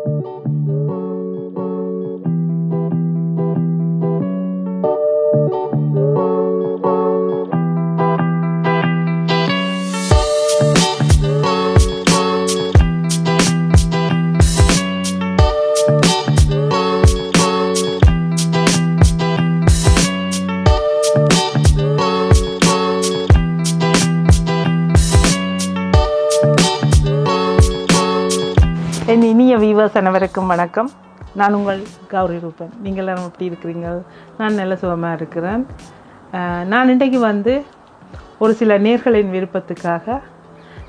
என் இனிய வீவர்ஸ் அனைவருக்கும் வணக்கம். நான் உங்கள் கௌரி ரூபன். நீங்கள் எல்லாம் எப்படி இருக்கிறீங்க? நான் நல்ல சுகமாக இருக்கிறேன். நான் இன்றைக்கு ஒரு சில நேர்களின் விருப்பத்துக்காக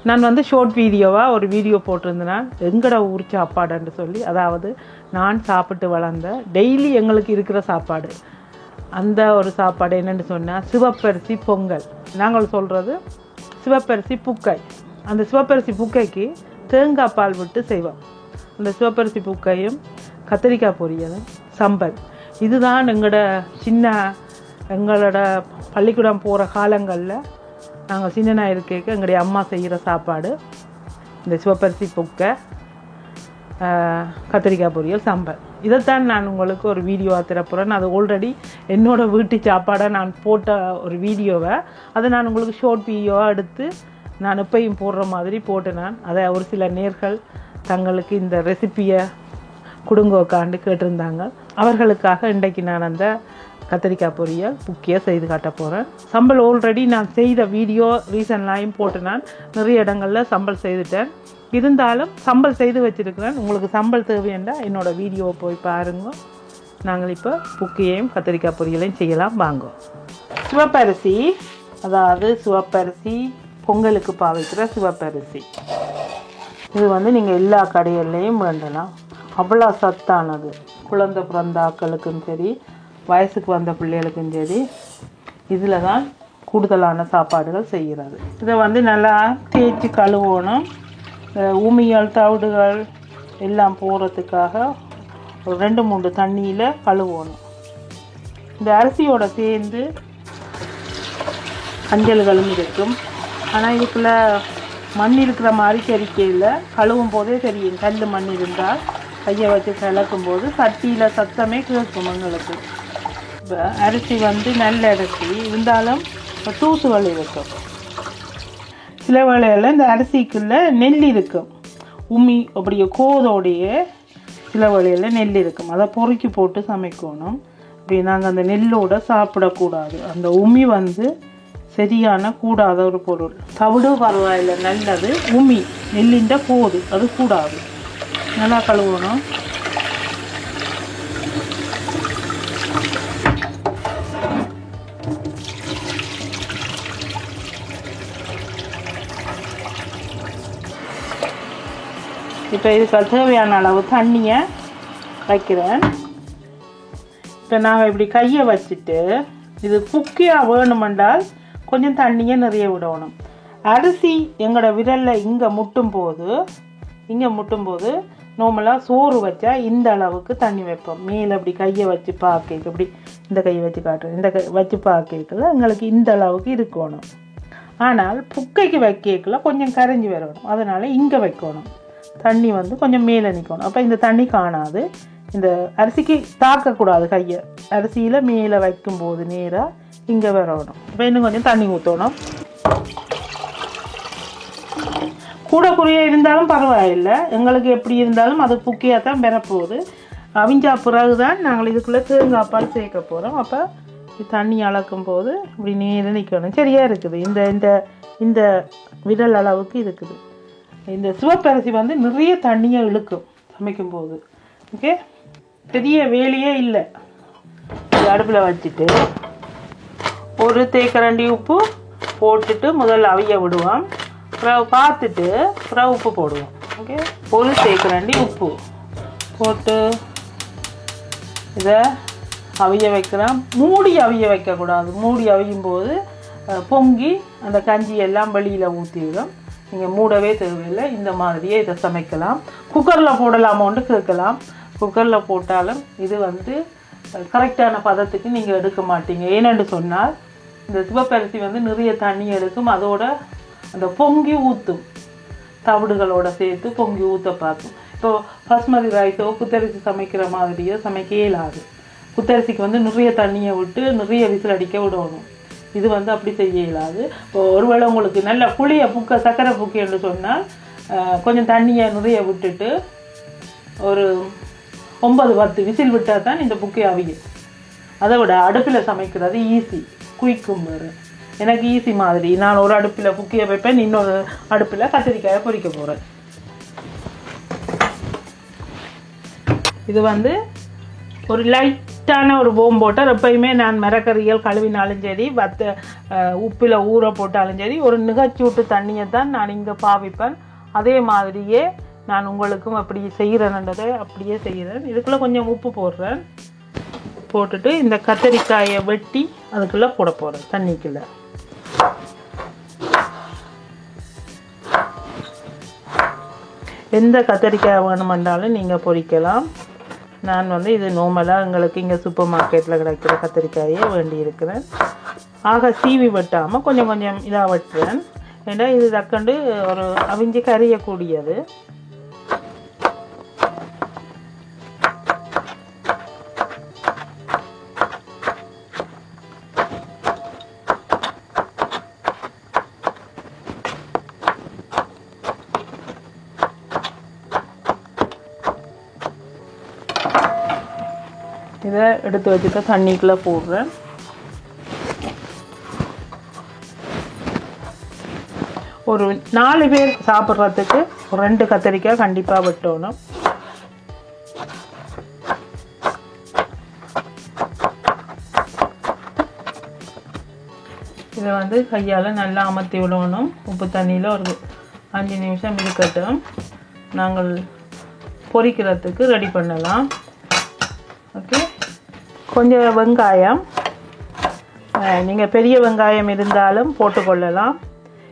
நான் ஷார்ட் வீடியோவாக ஒரு வீடியோ போட்டிருந்தேன். எங்கட ஊர் சாப்பாடுன்னு சொல்லி, அதாவது நான் சாப்பிட்டு வளர்ந்த டெய்லி எங்களுக்கு இருக்கிற சாப்பாடு. அந்த ஒரு சாப்பாடு என்னென்னு சொன்னால் சிவப்பரிசி பொங்கல். நாங்கள் சொல்கிறது சிவப்பரிசி புக்கை. அந்த சிவப்பரிசி புக்கைக்கு தேங்காய் பால் விட்டு செய்வோம். அந்த சிவப்பரிசி புக்கையும் கத்திரிக்காய் பொரியலும் சம்பல். இதுதான் எங்களோட பள்ளிக்கூடம் போகிற காலங்களில் நாங்கள் சின்னனா இருக்க எங்களுடைய அம்மா செய்கிற சாப்பாடு. இந்த சிவப்பரிசி புக்கை, கத்திரிக்காய் பொரியல், சம்பல். இதைத்தான் நான் உங்களுக்கு ஒரு வீடியோவாக திறப்புறேன். அது ஆல்ரெடி என்னோடய வீட்டு சாப்பாடை நான் போட்ட ஒரு வீடியோவை அதை நான் உங்களுக்கு ஷார்ட் வீடியோவாக எடுத்து நான் எப்பையும் போடுற மாதிரி போட்டு அதை ஒரு சில நேர்கள் தங்களுக்கு இந்த ரெசிப்பியை கொடுங்கோக்காண்டு கேட்டிருந்தாங்க. அவர்களுக்காக இன்றைக்கு நான் அந்த கத்திரிக்காய் பொரியல் புக்கியை செய்து காட்ட போகிறேன். சம்பல் ஆல்ரெடி நான் செய்த வீடியோ ரீசன்லாயும் போட்டு நான் நிறைய இடங்களில் சம்பல் செய்துட்டேன். இருந்தாலும் சம்பல் செய்து வச்சுருக்கிறேன். உங்களுக்கு சம்பல் தேவையாண்டா என்னோடய வீடியோவை போய் பாருங்க. நாங்கள் இப்போ புக்கியையும் கத்திரிக்காய் பொரியலையும் செய்யலாம் வாங்க. சிவப்பரிசி, அதாவது சிவப்பரிசி பொங்கலுக்கு பாவிக்கிற சிவப்பரிசி. இது நீங்கள் எல்லா கடைகள்லையும் வேண்டலாம். அவ்வளோ சத்தானது. குழந்தை பிறந்த ஆக்களுக்கும் சரி, வயசுக்கு வந்த பிள்ளைகளுக்கும் சரி, இதில் தான் கூடுதலான சாப்பாடுகள் செய்கிறது. இதை நல்லா தேய்ச்சி கழுவணும். உமிகள் தவிடுகள் எல்லாம் போகிறதுக்காக ஒரு 2-3 தண்ணியில் கழுவணும். இந்த அரிசியோடு சேர்ந்து மஞ்சள்களும் இருக்கும். ஆனால் இதுக்குள்ளே மண் இருக்கிற மாதிரி தெரிக்கையில் கழுவும் போதே தெரியும். கல் மண் இருந்தால் கையை வச்சு கலக்கும் போது சட்டியில் சத்தமே கேட்கும் எங்களுக்கு. இப்போ அரிசி நல்ல அரிசி இருந்தாலும் தூசுகள் இருக்கும். சில வேளையில் இந்த அரிசிக்குள்ளே நெல் இருக்கும். உமி அப்படியே கோதோடைய சில வேளையில் நெல் இருக்கும். அதை பொறுக்கி போட்டு சமைக்கணும். அப்படி நாங்கள் அந்த நெல்லோடு சாப்பிடக்கூடாது. அந்த உமி சரியான கூடாத ஒரு பொருள். தவிடு பரவாயில்லை, நல்லது. உமி நெல்லின்ற போது அது கூடாது. நல்லா கழுவணும். இப்போ இதுக்கு தேவையான அளவு தண்ணியை வைக்கிறேன். இப்போ நாங்கள் இப்படி கையை வச்சுட்டு இது புக்கியாக வேணுமென்றால் கொஞ்சம் தண்ணியை நிறைய விடணும். அரிசி எங்களோட விரலில் இங்கே முட்டும் போது நார்மலாக சோறு வச்சா இந்த அளவுக்கு தண்ணி வைப்போம். மேலே அப்படி கையை வச்சு பார்க்க, இப்படி இந்த கையை வச்சு காட்டுறேன், இந்த வச்சு பார்க்கல எங்களுக்கு இந்த அளவுக்கு இருக்கணும். ஆனால் புக்கைக்கு வைக்கல கொஞ்சம் கரைஞ்சி வரணும். அதனால் இங்கே வைக்கணும். தண்ணி கொஞ்சம் மேலே நிற்கணும். அப்போ இந்த தண்ணி காணாது. இந்த அரிசிக்கு தாக்கக்கூடாது கையை. அரிசியில் மேலே வைக்கும்போது நேராக இங்கே வரணும். இப்போ இன்னும் கொஞ்சம் தண்ணி ஊற்றணும். கூட குறைய இருந்தாலும் பரவாயில்லை. எங்களுக்கு எப்படி இருந்தாலும் அது புக்கியாக தான் பெறப்போகுது. அவிஞ்சா பிறகு தான் நாங்கள் இதுக்குள்ளே தேங்காய் பால் சேர்க்க போகிறோம். அப்போ தண்ணி அளக்கும் போது இப்படி நேராக நிற்கணும். சரியாக இருக்குது. இந்த இந்த விரல் அளவுக்கு இருக்குது. இந்த சிவப்பரிசி நிறைய தண்ணியை இழுக்கும் சமைக்கும்போது. ஓகே, பெரிய வேலையே இல்லை. அடுப்பில் வச்சுட்டு ஒரு தேக்கரண்டி உப்பு போட்டுட்டு முதல்ல அவிய விடுவோம். அப்புறம் பார்த்துட்டு அப்புறம் உப்பு போடுவோம். ஓகே, ஒரு தேக்கரண்டி உப்பு போட்டு இதை அவிய வைக்கிறோம். மூடி அவிய வைக்கக்கூடாது. மூடி அவியும் போது பொங்கி அந்த கஞ்சி எல்லாம் வெளியில் ஊற்றிடும். நீங்கள் மூடவே தேவையில்லை. இந்த மாதிரியே இதை சமைக்கலாம். குக்கரில் போடலாமோன்னு கேட்கலாம். குக்கரில் போட்டாலும் இது கரெக்டான பதத்துக்கு நீங்கள் எடுக்க மாட்டீங்க. ஏனென்று சொன்னால் இந்த சிவப்பரிசி நிறைய தண்ணி எடுக்கும். அதோட அந்த பொங்கி ஊற்றும், தவிடுகளோட சேர்த்து பொங்கி ஊற்ற பார்க்கும். இப்போது பாஸ்மதி ரைஸோ குத்தரிசி சமைக்கிற மாதிரியோ சமைக்க இயலாது. குத்தரிசிக்கு வந்து நிறைய தண்ணியை விட்டு நிறைய விசில் அடிக்க விடணும். இது வந்து அப்படி செய்ய இயலாது. இப்போ ஒருவேளை உங்களுக்கு நல்ல புளியை சர்க்கரை புக்கின்னு சொன்னால் கொஞ்சம் தண்ணியை நிறைய விட்டுட்டு ஒரு 9-10 விசில் விட்டால் தான் இந்த புக்கை அவியும். அதை விட அடுப்பில் சமைக்கிறது ஈஸி, குயிக்கும் வேறு. எனக்கு ஈஸி மாதிரி நான் ஒரு அடுப்பில் புக்கியை வைப்பேன், இன்னொரு அடுப்பில் கத்திரிக்காயை பொரிக்க போகிறேன். இது வந்து ஒரு லைட்டான ஒரு போட்டால் எப்பயுமே நான் மரக்கறிகள் கழுவினாலும் சரி உப்பில் ஊற போட்டாலும் சரி ஒரு நிகச்சூட்டு தண்ணியை தான் நான் இங்கே பாவிப்பேன். அதே மாதிரியே நான் உங்களுக்கும் அப்படி செய்கிறேன்றதை அப்படியே செய்கிறேன். இதுக்குள்ளே கொஞ்சம் உப்பு போடுறேன். போட்டுட்டு இந்த கத்தரிக்காயை வெட்டி அதுக்குள்ளே போட போகிறேன் தண்ணிக்குள்ளே. எந்த கத்தரிக்காய் வேணுமென்றாலும் நீங்கள் பொரிக்கலாம். நான் வந்து இது நார்மலாக எங்களுக்கு இங்கே சூப்பர் மார்க்கெட்டில் கிடைக்கிற கத்தரிக்காயே வேண்டி இருக்கிறேன். ஆக சீவி வெட்டாமல் கொஞ்சம் கொஞ்சம் இதாக வெட்டுறேன். ஏன்னா இது தக்கண்டு ஒரு அவிஞ்சு கறியக்கூடியது. இதை எடுத்து வச்சுட்டு தண்ணிக்குள்ளே போடுறேன். ஒரு 4 பேர் சாப்பிட்றதுக்கு ஒரு 2 கத்தரிக்காய் கண்டிப்பாக வெட்டணும். இதை வந்து கையால் நல்லா அமர்த்தி விடணும். உப்பு தண்ணியில் ஒரு 5 நிமிஷம் இருக்கட்டும். நாங்கள் பொரிக்கிறதுக்கு ரெடி பண்ணலாம். ஓகே, கொஞ்சம் வெங்காயம், நீங்கள் பெரிய வெங்காயம் இருந்தாலும் போட்டுக்கொள்ளலாம்.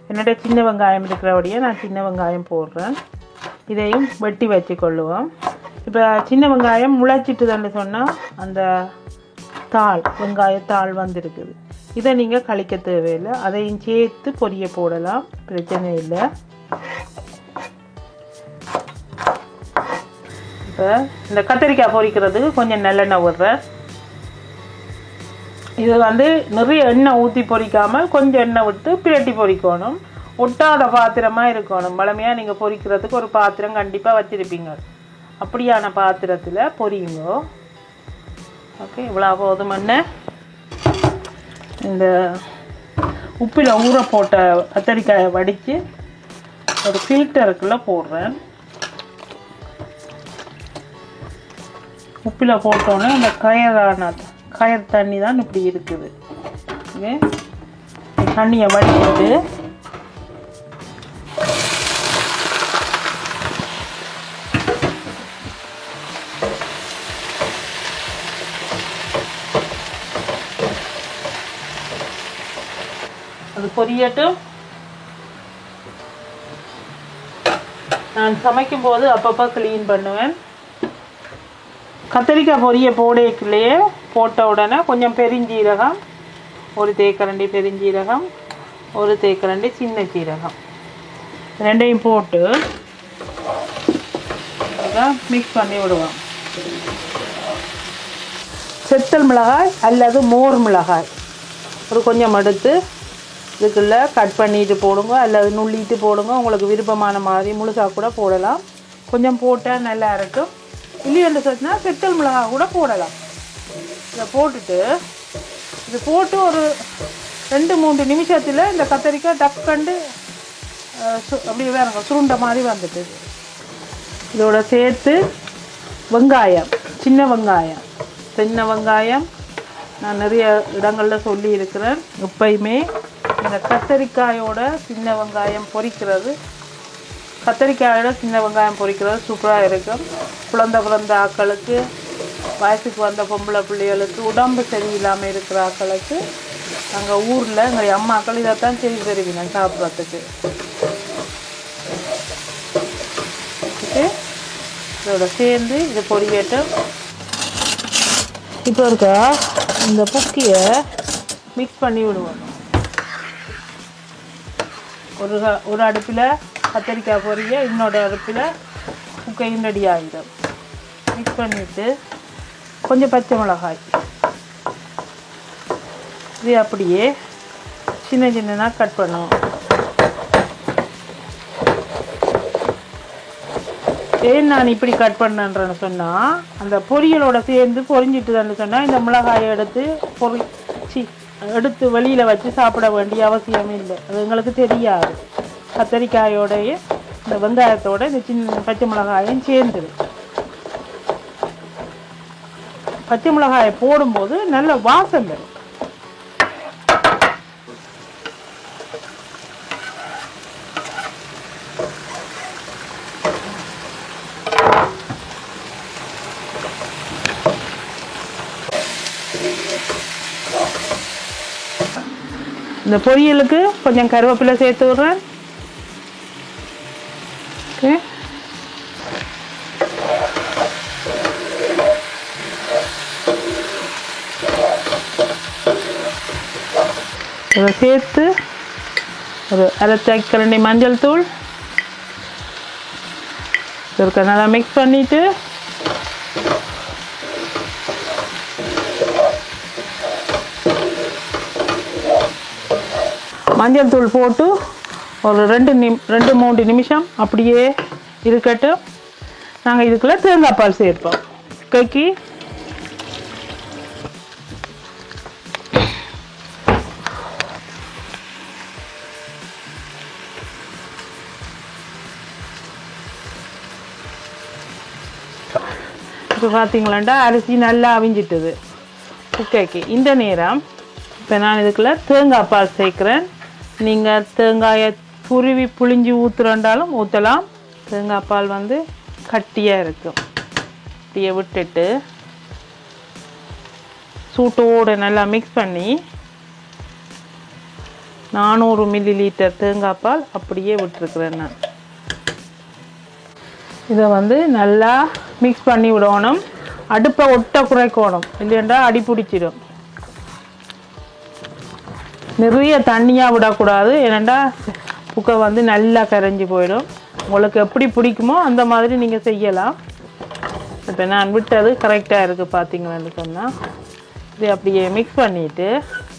என்னோட சின்ன வெங்காயம் இருக்கிறபடியே நான் சின்ன வெங்காயம் போடுறேன். இதையும் வெட்டி வச்சுக்கொள்ளுவோம். இப்போ சின்ன வெங்காயம் முளைச்சிட்டுதுன்னு சொன்னால் அந்த வெங்காயத்தாள் வந்துருக்குது. இதை நீங்கள் கழிக்க தேவையில்லை, அதையும் சேர்த்து பொரிய போடலாம், பிரச்சனை இல்லை. இப்போ இந்த கத்திரிக்காய் பொரிக்கிறதுக்கு கொஞ்சம் நல்லெண்ணெய் விடுறேன். இது வந்து நிறைய எண்ணெய் ஊற்றி பொரிக்காமல் கொஞ்சம் எண்ணெய் விட்டு பிரட்டி பொரிக்கணும். ஒட்டாத பாத்திரமாக இருக்கணும். வளமையாக நீங்கள் பொரிக்கிறதுக்கு ஒரு பாத்திரம் கண்டிப்பாக வச்சுருப்பீங்க. அப்படியான பாத்திரத்தில் பொரியுங்க. ஓகே, இவ்வளோ போதும். எண்ணெய் இந்த உப்பில் ஊற போட்ட கத்திரிக்காயை வடித்து ஒரு ஃபில்டருக்குள்ளே போடுறேன். உப்பில் போட்டோன்னே இந்த கயர் தண்ணி தான் இப்படி இருக்குது. ஓகே, தண்ணியை வடிச்சிட்டு அது பொரியட்டும். நான் சமைக்கும் போது அப்பப்போ க்ளீன் பண்ணுவேன். கத்திரிக்காய் பொரிய போடைக்குள்ளேயே போட்ட உடனே கொஞ்சம் பெருஞ்சீரகம், ஒரு தேக்கரண்டி பெருஞ்சீரகம், ஒரு தேக்கரண்டி சின்ன சீரகம், ரெண்டையும் போட்டு மிக்ஸ் பண்ணி விடுவோம். செத்தல் மிளகாய் அல்லது மோர் மிளகாய் ஒரு கொஞ்சம் எடுத்து இதுக்குள்ளே கட் பண்ணிட்டு போடுங்க, அல்லது நுள்ளிட்டு போடுங்க. உங்களுக்கு விருப்பமான மாதிரி முழுசாக கூட போடலாம். கொஞ்சம் போட்டால் நல்லா இருக்கும். இல்லைன்னு சொன்னால் செத்தல் மிளகாய் கூட போடலாம். இதை போட்டுட்டு இது போட்டு ஒரு 2-3 நிமிஷத்தில் இந்த கத்தரிக்காய் டக்கண்டு அப்படியே வேறுங்க சுருண்ட மாதிரி வந்துட்டு. இதோட சேர்த்து வெங்காயம், சின்ன வெங்காயம் நான் நிறைய இடங்களில் சொல்லி இருக்கிறேன். எப்பயுமே இந்த கத்தரிக்காயோட சின்ன வெங்காயம் பொரிக்கிறது சூப்பராக இருக்கும். பிறந்த ஆக்களுக்கு, வயசுக்கு வந்த பொம்பளை பிள்ளைகளுக்கு, உடம்பு சரியில்லாமல் இருக்கிற ஆக்களுக்கு அங்கே ஊரில் எங்கள் அம்மாக்கள் இதைத்தான் செய்து தருவீங்க சாப்பிட்றதுக்கு. ஓகே, இதோட சேர்ந்து இது பொரியட்டும். இப்போ இருக்க இந்த புக்கியை மிக்ஸ் பண்ணி விடுவோம். ஒரு அடுப்பில் கத்தரிக்காய் பொரிய, இன்னொரு அடுப்பில் புக்கையும் ரெடி ஆகிடும். மிக்ஸ் பண்ணிவிட்டு கொஞ்சம் பச்சை மிளகாய் இது அப்படியே சின்ன சின்னதாக கட் பண்ணுவோம். ஏன் நான் இப்படி கட் பண்ணேன்றேன்னு சொன்னால், அந்த பொரியலோட சேர்ந்து பொரிஞ்சிட்டுதான்னு சொன்னால் இந்த மிளகாயை எடுத்து எடுத்து வெளியில் வச்சு சாப்பிட வேண்டிய அவசியம் இல்லை. அது எங்களுக்கு தெரியாது. கத்தரிக்காயோடைய இந்த வெங்காயத்தோட இந்த சின்ன பச்சை மிளகாயும் சேர்ந்துடும். பச்சை மிளகாயை போடும்போது நல்ல வாசம் வரும். இந்த பொரியலுக்கு கொஞ்சம் கருவேப்பிலை சேர்த்து விடுறேன். ஓகே, இதை சேர்த்து ஒரு அரை தேக்கரண்டி மஞ்சள் தூள் இதற்கு நல்லா மிக்ஸ் பண்ணிட்டு மஞ்சள் தூள் போட்டு ஒரு 2-3 நிமிஷம் அப்படியே இருக்கட்டும். நாங்கள் இதுக்குள்ளே தேங்காய் பால் சேர்ப்போம். கைக்கு இப்போ பார்த்தீங்களாண்டா அரிசி நல்லா அவிஞ்சிட்டுது. குக்கைக்கு இந்த நேரம் இப்போ நான் இதுக்குள்ளே தேங்காய் பால் சேர்க்குறேன். நீங்கள் தேங்காயை துருவி புளிஞ்சு ஊற்றுறண்டாலும் ஊற்றலாம். தேங்காய் பால் வந்து கட்டியாக இருக்கும். கட்டியை விட்டுட்டு சூட்டோடு நல்லா மிக்ஸ் பண்ணி 400 மில்லி தேங்காய் பால் அப்படியே விட்டுருக்குறேன் நான். இதை வந்து நல்லா மிக்ஸ் பண்ணி விடணும். அடுப்பை ஒட்ட குறைக்கணும், இல்லையண்டா அடி பிடிச்சிடும். நிறைய தண்ணியாக விடக்கூடாது, ஏன்னாண்டா புக்கை வந்து நல்லா கரைஞ்சி போயிடும். உங்களுக்கு எப்படி பிடிக்குமோ அந்த மாதிரி நீங்கள் செய்யலாம். இப்போ நான் விட்டது கரெக்டாக இருக்குது பார்த்தீங்களான்னு சொன்னால். இது அப்படியே மிக்ஸ் பண்ணிவிட்டு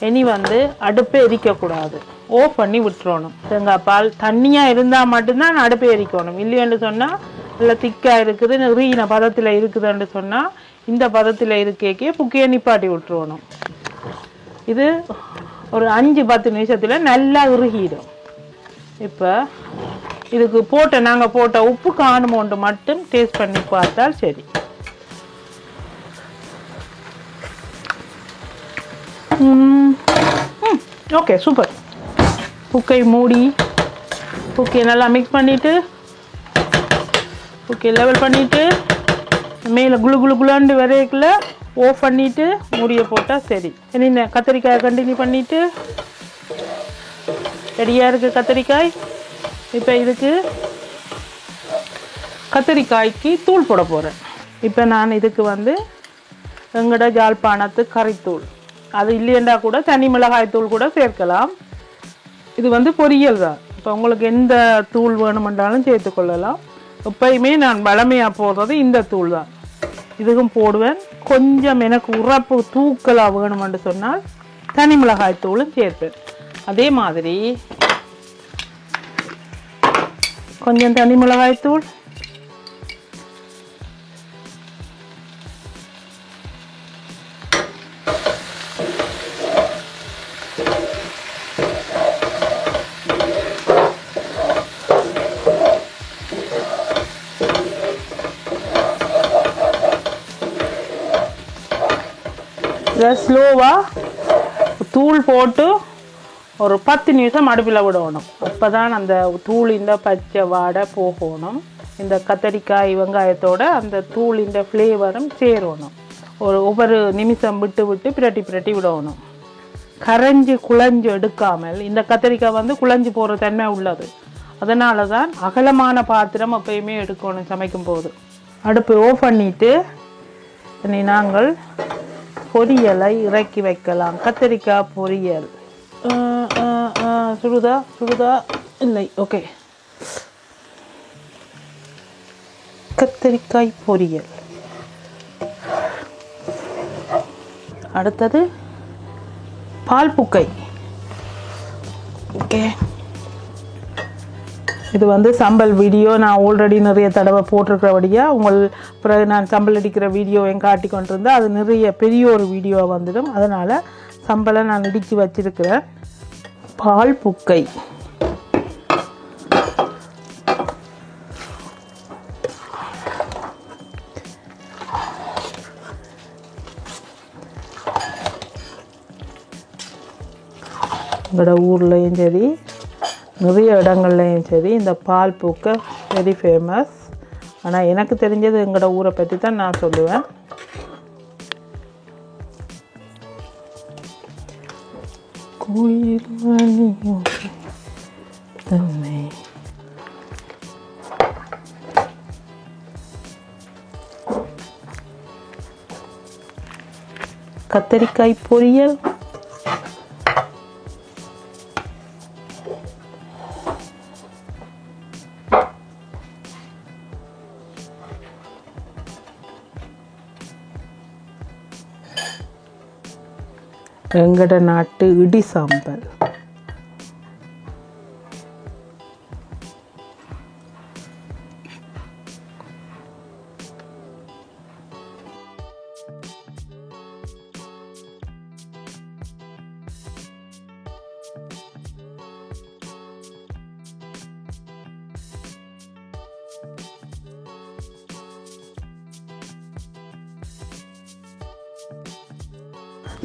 இனி வந்து அடுப்பை எரிக்கக்கூடாது, ஆஃப் பண்ணி விட்டுறணும். தேங்காய் பால் தண்ணியாக இருந்தால் மட்டும்தான் அடுப்பை எரிக்கணும். இல்லைன்னு சொன்னால் இல்லை திக்காக இருக்குது, நிறைய பதத்தில் இருக்குதுன்னு சொன்னால் இந்த பதத்தில் இருக்கே புக்கையை நிப்பாட்டி விட்டுருவணும். இது ஒரு 5-10 நிமிஷத்தில் நல்லா உருகிடும். இப்போ இதுக்கு நாங்கள் போட்ட உப்பு காணுமோண்டு மட்டும் டேஸ்ட் பண்ணி பார்த்தால் சரி. Okay, super. புக்கை மூடி புக்கையை நல்லா மிக்ஸ் பண்ணிவிட்டு புக்கையை லெவல் பண்ணிவிட்டு மேலே குளு குளு குளாண்டு வரைக்குள்ள ஆஃப் பண்ணிவிட்டு மூடியை போட்டால் சரி. என்ன கத்திரிக்காயை கண்டினியூ பண்ணிவிட்டு ரெடியாக இருக்குது கத்திரிக்காய். இப்போ இதுக்கு கத்திரிக்காய்க்கு தூள் போட போகிறேன். இப்போ நான் இதுக்கு வந்து எங்கட ஜாழ்ப்பாணத்து கறித்தூள், அது இல்லையண்டா கூட தனி மிளகாய் தூள் கூட சேர்க்கலாம். இது வந்து பொரியல் தான். இப்போ உங்களுக்கு எந்த தூள் வேணுமென்றாலும் சேர்த்துக்கொள்ளலாம். எப்பயுமே நான் வளமையாக போடுறது இந்த தூள் தான். இதுக்கும் போடுவேன். கொஞ்சம் எனக்கு உரப்பு தூக்கலாக வேணுமென்று சொன்னால் தனி மிளகாய் தூளும் சேர்ப்பேன். அதே மாதிரி கொஞ்சம் தனி மிளகாய் தூள், ஸ்லோவாக தூள் போட்டு ஒரு 10 நிமிஷம் அடுப்பில் விடணும். அப்போ தான் அந்த தூளின் பச்சை வாடை போகணும். இந்த கத்தரிக்காய் வெங்காயத்தோட அந்த தூளின் ஃப்ளேவரும் சேரணும். ஒவ்வொரு நிமிஷம் விட்டு விட்டு பிரட்டி விடணும். கரைஞ்சி குழஞ்சு எடுக்காமல், இந்த கத்தரிக்காய் வந்து குழஞ்சு போகிற தன்மை உள்ளது. அதனால தான் அகலமான பாத்திரம் எப்பயுமே எடுக்கணும் சமைக்கும் போது. அடுப்பு ஆஃப் பண்ணிவிட்டு நாங்கள் பொரியலை இறக்கி வைக்கலாம். கத்தரிக்காய் பொரியல். சுடுதா இல்லை? ஓகே. கத்தரிக்காய் பொரியல். அடுத்தது பால் புக்கை. ஓகே, இது வந்து சம்பல் வீடியோ நான் ஆல்ரெடி நிறைய தடவை போட்டிருக்கிறபடியாக உங்கள் பிறகு நான் சம்பல் அடிக்கிற வீடியோவையும் காட்டி கொண்டிருந்தேன். அது நிறைய பெரிய ஒரு வீடியோவாக வந்துடும். அதனால் சம்பலை நான் இடித்து வச்சிருக்கிறேன். பால் புக்கை. எங்களோட ஊர்லேயும் சரி நிறைய இடங்கள்லையும் சரி இந்த பால் பூக்க வெரி ஃபேமஸ். ஆனால் எனக்கு தெரிஞ்சது எங்களோட ஊரை பற்றி தான் நான் சொல்லுவேன். கத்தரிக்காய் பொரியல். எங்கட நாட்டு இடி சாம்பல்.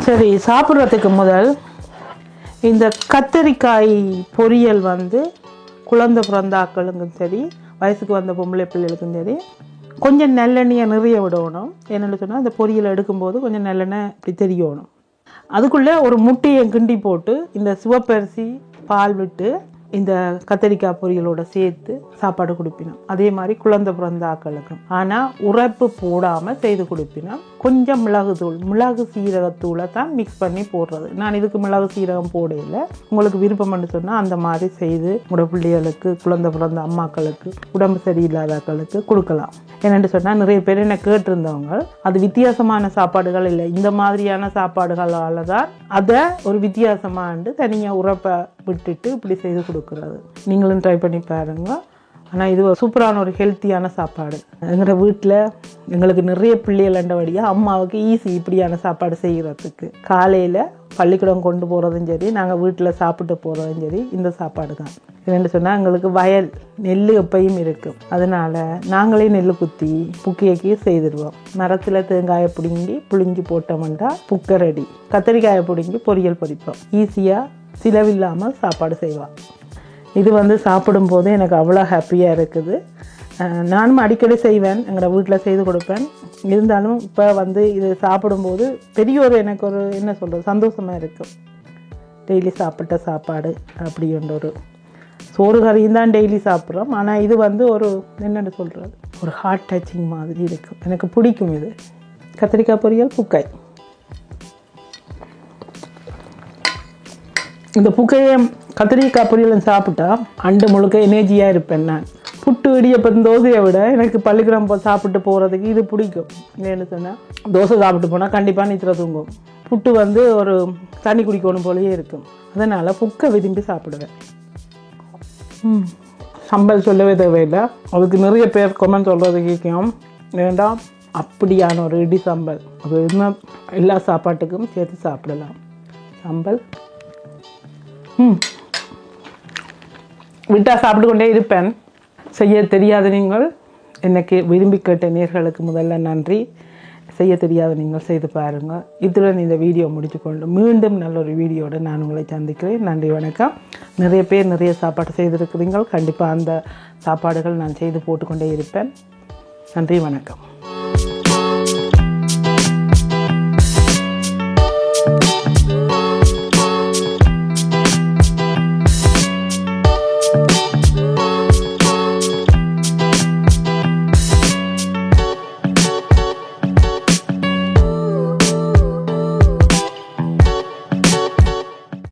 சரி, சாப்பிட்றதுக்கு முதல் இந்த கத்தரிக்காய் பொரியல் வந்து குழந்தை பிறந்த ஆக்களுக்கும் சரி வயசுக்கு வந்த பொம்பளை பிள்ளைகளுக்கும் சரி கொஞ்சம் நல்லெண்ணெயை நிறைய விடணும். என்னென்னு சொன்னால் இந்த பொரியலை எடுக்கும்போது கொஞ்சம் நல்லெண்ணெய் இப்படி தெரியணும். அதுக்குள்ளே ஒரு முட்டையை கிண்டி போட்டு இந்த சிவப்பரிசி பால் விட்டு இந்த கத்தரிக்காய் பொரியலோட சேர்த்து சாப்பாடு கொடுப்பினோம். அதே மாதிரி குழந்தை பிறந்த ஆக்களுக்கும். ஆனால் உரைப்பு போடாமல் செய்து கொடுப்பினோம். கொஞ்சம் மிளகு சீரகத்தூளை தான் மிக்ஸ் பண்ணி போடுறது. நான் இதுக்கு மிளகு சீரகம் போடையில. உங்களுக்கு விருப்பம்னு சொன்னால் அந்த மாதிரி செய்து உங்களோட பிள்ளைகளுக்கு குழந்தை பிறந்த அம்மாக்களுக்கு உடம்பு சரியில்லாதாக்களுக்கு கொடுக்கலாம். என்னென்னு சொன்னால் நிறைய பேர் என்ன கேட்டிருந்தவங்க அது வித்தியாசமான சாப்பாடுகள் இல்லை, இந்த மாதிரியான சாப்பாடுகளால் தான் அதை ஒரு வித்தியாசமாண்டு தனியாக உரைப்பை விட்டுட்டு இப்படி செய்து கொடுக்குறது. நீங்களும் ட்ரை பண்ணி பாருங்க. ஆனால் இது சூப்பரான ஒரு ஹெல்த்தியான சாப்பாடு. எங்களோட வீட்டில் எங்களுக்கு நிறைய பிள்ளைகள் அண்டபடியாக அம்மாவுக்கு ஈஸி இப்படியான சாப்பாடு செய்கிறதுக்கு. காலையில் பள்ளிக்கூடம் கொண்டு போகிறதும் சரி நாங்கள் வீட்டில் சாப்பிட்டு போகிறதும் சரி இந்த சாப்பாடு தான். என்னென்னு சொன்னால் எங்களுக்கு வயல் நெல் எப்பையும் இருக்கும். அதனால் நாங்களே நெல் குத்தி புக்கையக்கி செய்திடுவோம். மரத்தில் தேங்காயை புளிஞ்சு போட்டோம்னா புக்கை ரெடி. கத்தரிக்காயை பிடுங்கி பொரியல் பொரிப்போம். ஈஸியாக சிலவில்லாமல் சாப்பாடு செய்வோம். இது வந்து சாப்பிடும்போது எனக்கு அவ்வளோ ஹாப்பியாக இருக்குது. நானும் அடிக்கடி செய்வேன், எங்களோட வீட்டில் செய்து கொடுப்பேன். இருந்தாலும் இப்போ வந்து இது சாப்பிடும்போது பெரிய ஒரு எனக்கு ஒரு என்ன சொல்கிறது சந்தோஷமாக இருக்கும். டெய்லி சாப்பிட்ட சாப்பாடு அப்படின்ற ஒரு சோறு கறியும் தான் டெய்லி சாப்பிட்றோம். ஆனால் இது வந்து ஒரு என்னென்னு சொல்கிறது ஒரு ஹார்ட் டச்சிங் மாதிரி இருக்கும். எனக்கு பிடிக்கும் இது. கத்திரிக்காய் பொரியல் புக்காய். இந்த புக்கையை கத்திரிக்காய் பொரியலும் சாப்பிட்டா அண்டு முழுக்க எனர்ஜியாக இருப்பேன் நான். புட்டு இடியப்பம் தோசையை விட எனக்கு பள்ளிக்கூடம் சாப்பிட்டு போகிறதுக்கு இது பிடிக்கும். ஏன்னு சொன்னால் தோசை சாப்பிட்டு போனால் கண்டிப்பாக நித்திர தூங்கும். புட்டு வந்து ஒரு தண்ணி குடிக்கணும் போலயே இருக்கும். அதனால் புக்கை விரும்பி சாப்பிடுவேன். சம்பல் சொல்லவே தேவையில்லை. அதுக்கு நிறைய பேர் கொமெண்ட் சொல்கிறது கேட்கும். வேண்டாம் அப்படியான ஒரு இடி சம்பல் அது இன்னும் எல்லா சாப்பாட்டுக்கும் சேர்த்து சாப்பிடலாம். சம்பல் விட்டால் சாப்பிட்டு கொண்டே இருப்பேன். செய்ய தெரியாத நீங்கள் எனக்கு விரும்பி கேட்ட நேர்களுக்கு முதல்ல நன்றி. செய்ய தெரியாத நீங்கள் செய்து பாருங்கள். இத்துடன் இந்த வீடியோ முடிச்சுக்கொண்டு மீண்டும் நல்ல ஒரு வீடியோடு நான் உங்களை சந்திக்கிறேன். நன்றி, வணக்கம். நிறைய பேர் நிறைய சாப்பாடு செய்திருக்கிறீர்கள். கண்டிப்பாக அந்த சாப்பாடுகள் நான் செய்து போட்டுக்கொண்டே இருப்பேன். நன்றி, வணக்கம்.